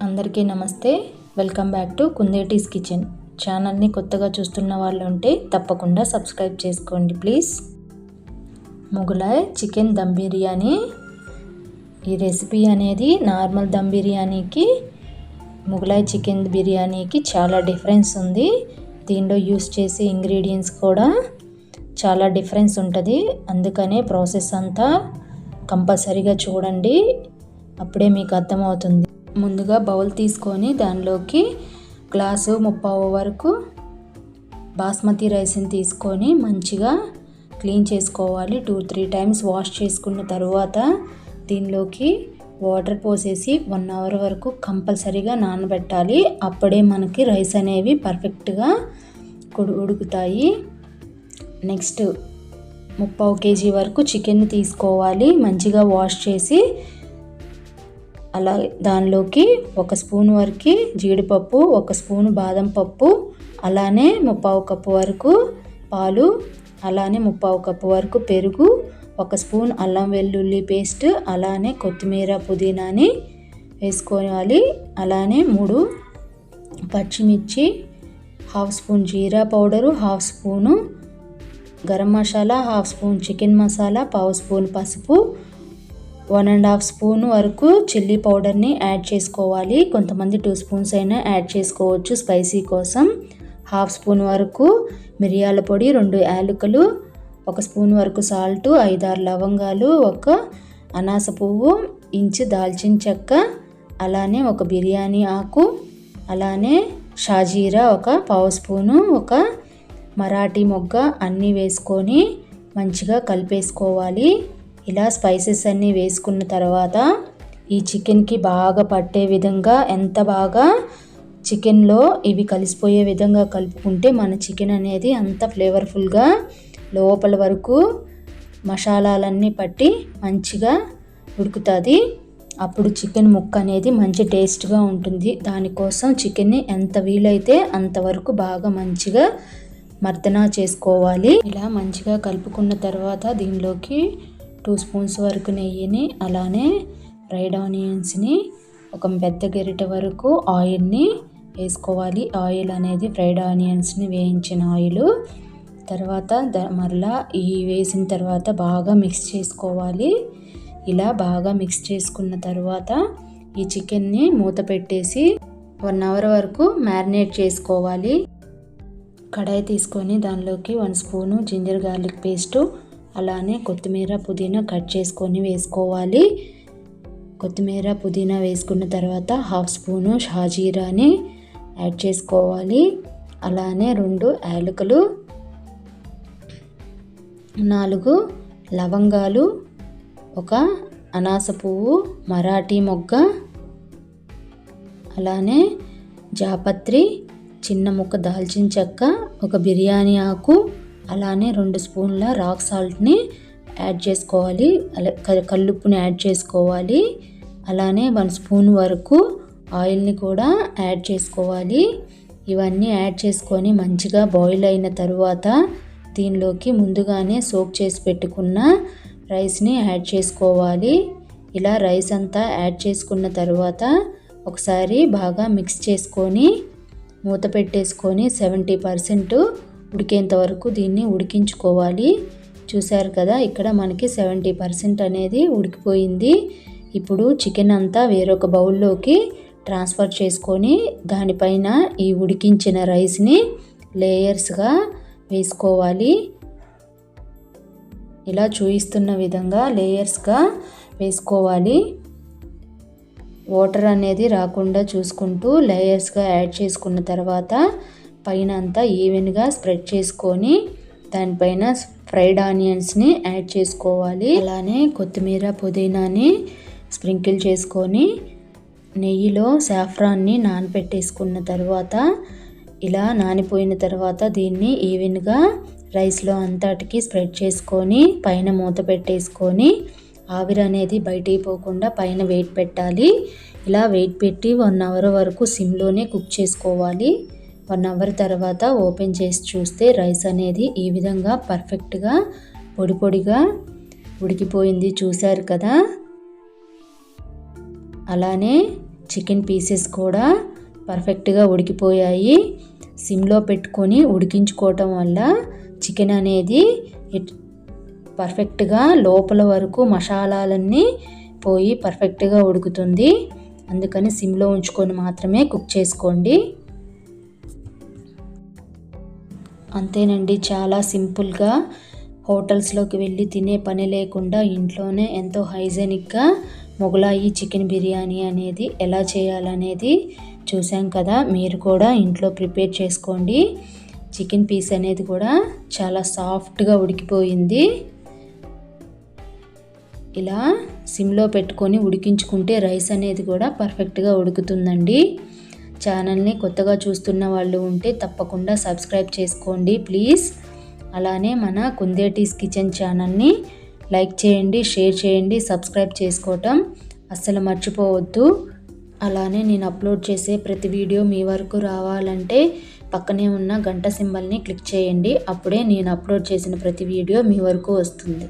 అందరికీ నమస్తే. Welcome back to Kundeti's kitchen. ఛానల్ని కొత్తగా చూస్తున్న వాళ్ళు ఉంటే తప్పకుండా సబ్స్క్రైబ్ చేసుకోండి ప్లీజ్. మొగలాయ్ చికెన్ దమ్ బిర్యానీ. ఈ రెసిపీ అనేది నార్మల్ దమ్ బిర్యానీకి మొగలాయ్ చికెన్ బిర్యానీకి చాలా డిఫరెన్స్ ఉంది. దీనిలో యూస్ చేసే ఇంగ్రీడియంట్స్ కూడా చాలా డిఫరెన్స్ ఉంటుంది. అందుకనే ప్రాసెస్ అంతా కంపల్సరీగా చూడండి, అప్పుడే మీకు అర్థమవుతుంది. ముందుగా బౌల్ తీసుకొని దానిలోకి గ్లాసు 30 వరకు బాస్మతి రైస్ని తీసుకొని మంచిగా క్లీన్ చేసుకోవాలి. 2-3 టైమ్స్ వాష్ చేసుకున్న తర్వాత దీనిలోకి వాటర్ పోసేసి 1 అవర్ వరకు కంపల్సరీగా నానబెట్టాలి. అప్పుడే మనకి రైస్ అనేవి పర్ఫెక్ట్గా ఉడుకుతాయి. నెక్స్ట్ 30 kg వరకు చికెన్ తీసుకోవాలి. మంచిగా వాష్ చేసి అలా దానిలోకి 1 స్పూన్ వరకు జీడిపప్పు, 1 స్పూన్ బాదం పప్పు, అలానే 3/4 కప్పు వరకు పాలు, అలానే 3/4 కప్పు వరకు పెరుగు, 1 స్పూన్ అల్లం వెల్లుల్లి పేస్ట్, అలానే కొత్తిమీర పుదీనాని వేసుకోవాలి. అలానే 3 పచ్చిమిర్చి, 1/2 స్పూన్ జీరా powder, 1/2 spoon garam masala, 1/2 spoon chicken masala, 1/2 spoon పసుపు, 1.5 స్పూన్ వరకు చిల్లీ పౌడర్ని యాడ్ చేసుకోవాలి. కొంతమంది 2 స్పూన్స్ అయినా యాడ్ చేసుకోవచ్చు స్పైసీ కోసం. 1/2 స్పూన్ వరకు మిరియాల పొడి, 2 యాలకులు, 1 స్పూన్ వరకు సాల్ట్, 5-6 లవంగాలు, 1 అనాస పువ్వు, ఇంచు దాల్చిన చెక్క, అలానే 1 బిర్యానీ ఆకు, అలానే షాజీరా 1/2 స్పూను, 1 మరాఠీ మొగ్గ అన్నీ వేసుకొని మంచిగా కలిపేసుకోవాలి. ఇలా స్పైసెస్ అన్నీ వేసుకున్న తర్వాత ఈ చికెన్కి బాగా పట్టే విధంగా, ఎంత బాగా చికెన్లో ఇవి కలిసిపోయే విధంగా కలుపుకుంటే మన చికెన్ అనేది అంత ఫ్లేవర్ఫుల్గా లోపల వరకు మసాలాలన్నీ పట్టి మంచిగా ఉడుకుతుంది. అప్పుడు చికెన్ ముక్క అనేది మంచి టేస్ట్గా ఉంటుంది. దానికోసం చికెన్ని ఎంత వీలైతే అంతవరకు బాగా మంచిగా మర్దనా చేసుకోవాలి. ఇలా మంచిగా కలుపుకున్న తర్వాత దీనిలోకి 2 స్పూన్స్ వరకు నెయ్యిని, అలానే ఫ్రైడ్ ఆనియన్స్ని, 1 పెద్ద గరిటె వరకు ఆయిల్ని వేసుకోవాలి. ఆయిల్ అనేది ఫ్రైడ్ ఆనియన్స్ని వేయించిన ఆయిల్. తర్వాత మరలా ఈ వేసిన తర్వాత బాగా మిక్స్ చేసుకోవాలి. ఇలా బాగా మిక్స్ చేసుకున్న తర్వాత ఈ చికెన్ని మూత పెట్టేసి 1 అవర్ వరకు మ్యారినేట్ చేసుకోవాలి. కడాయి తీసుకొని దానిలోకి 1 స్పూను జింజర్ గార్లిక్ పేస్టు, అలానే కొత్తిమీర పుదీనా కట్ చేసుకొని వేసుకోవాలి. కొత్తిమీర పుదీనా వేసుకున్న తర్వాత 1/2 స్పూను షాజీరాని యాడ్ చేసుకోవాలి. అలానే 2 యాలకులు, 4 లవంగాలు, 1 అనాస పువ్వు, మరాఠీ మొగ్గ, అలానే జాపత్రి, చిన్న ముక్క దాల్చిన చెక్క, 1 బిర్యానీ ఆకు, అలానే 2 స్పూన్ల రాక్ సాల్ట్ని యాడ్ చేసుకోవాలి. కల్లుప్పుని యాడ్ చేసుకోవాలి. అలానే 1 స్పూన్ వరకు ఆయిల్ని కూడా యాడ్ చేసుకోవాలి. ఇవన్నీ యాడ్ చేసుకొని మంచిగా బాయిల్ అయిన తర్వాత దీనిలోకి ముందుగానే సోక్ చేసి పెట్టుకున్న రైస్ని యాడ్ చేసుకోవాలి. ఇలా రైస్ అంతా యాడ్ చేసుకున్న తర్వాత ఒకసారి బాగా మిక్స్ చేసుకొని మూత పెట్టేసుకొని 70% ఉడికేంత వరకు దీన్ని ఉడికించుకోవాలి. చూశారు కదా, ఇక్కడ మనకి 70% అనేది ఉడికిపోయింది. ఇప్పుడు చికెన్ అంతా వేరొక బౌల్లోకి ట్రాన్స్ఫర్ చేసుకొని దానిపైన ఈ ఉడికించిన రైస్ని లేయర్స్గా వేసుకోవాలి. ఇలా చూపిస్తున్న విధంగా లేయర్స్గా వేసుకోవాలి. వాటర్ అనేది రాకుండా చూసుకుంటూ లేయర్స్గా యాడ్ చేసుకున్న తర్వాత పైన అంతా ఈవెన్గా స్ప్రెడ్ చేసుకొని దానిపైన ఫ్రైడ్ ఆనియన్స్ని యాడ్ చేసుకోవాలి. అలానే కొత్తిమీర పుదీనాని స్ప్రింకిల్ చేసుకొని నెయ్యిలో సాఫ్రాన్ని నానబెట్టేసుకున్న తర్వాత ఇలా నానిపోయిన తర్వాత దీన్ని ఈవెన్గా రైస్లో అంతటికి స్ప్రెడ్ చేసుకొని పైన మూత పెట్టేసుకొని ఆవిరి అనేది బయటికి పోకుండా పైన వెయిట్ పెట్టాలి. ఇలా వెయిట్ పెట్టి 1 అవర్ వరకు సిమ్లోనే కుక్ చేసుకోవాలి. 1 అవర్ తర్వాత ఓపెన్ చేసి చూస్తే రైస్ అనేది ఈ విధంగా పర్ఫెక్ట్గా పొడి పొడిగా ఉడికిపోయింది. చూశారు కదా. అలానే చికెన్ పీసెస్ కూడా పర్ఫెక్ట్గా ఉడికిపోయాయి. సిమ్లో పెట్టుకొని ఉడికించుకోవటం వల్ల చికెన్ అనేది పర్ఫెక్ట్గా లోపల వరకు మసాలాలన్నీ పోయి పర్ఫెక్ట్గా ఉడుకుతుంది. అందుకని సిమ్లో ఉంచుకొని మాత్రమే కుక్ చేసుకోండి. అంతేనండి, చాలా సింపుల్గా హోటల్స్లోకి వెళ్ళి తినే పని లేకుండా ఇంట్లోనే ఎంతో హైజెనిక్గా మొగలాయి చికెన్ బిర్యానీ అనేది ఎలా చేయాలనేది చూసాం కదా. మీరు కూడా ఇంట్లో ప్రిపేర్ చేసుకోండి. చికెన్ పీస్ అనేది కూడా చాలా సాఫ్ట్గా ఉడికిపోయింది. ఇలా సిమ్లో పెట్టుకొని ఉడికించుకుంటే రైస్ అనేది కూడా పర్ఫెక్ట్గా ఉడుకుతుందండి. ఛానల్ని కొత్తగా చూస్తున్న వాళ్ళు ఉంటే తప్పకుండా సబ్స్క్రైబ్ చేసుకోండి ప్లీజ్. అలానే మన కుందేటీస్ కిచెన్ ఛానల్ని లైక్ చేయండి, షేర్ చేయండి, సబ్స్క్రైబ్ చేసుకోవటం అస్సలు మర్చిపోవద్దు. అలానే నేను అప్లోడ్ చేసే ప్రతి వీడియో మీ వరకు రావాలంటే పక్కనే ఉన్న గంట సింబల్ని క్లిక్ చేయండి. అప్పుడే నేను అప్లోడ్ చేసిన ప్రతి వీడియో మీ వరకు వస్తుంది.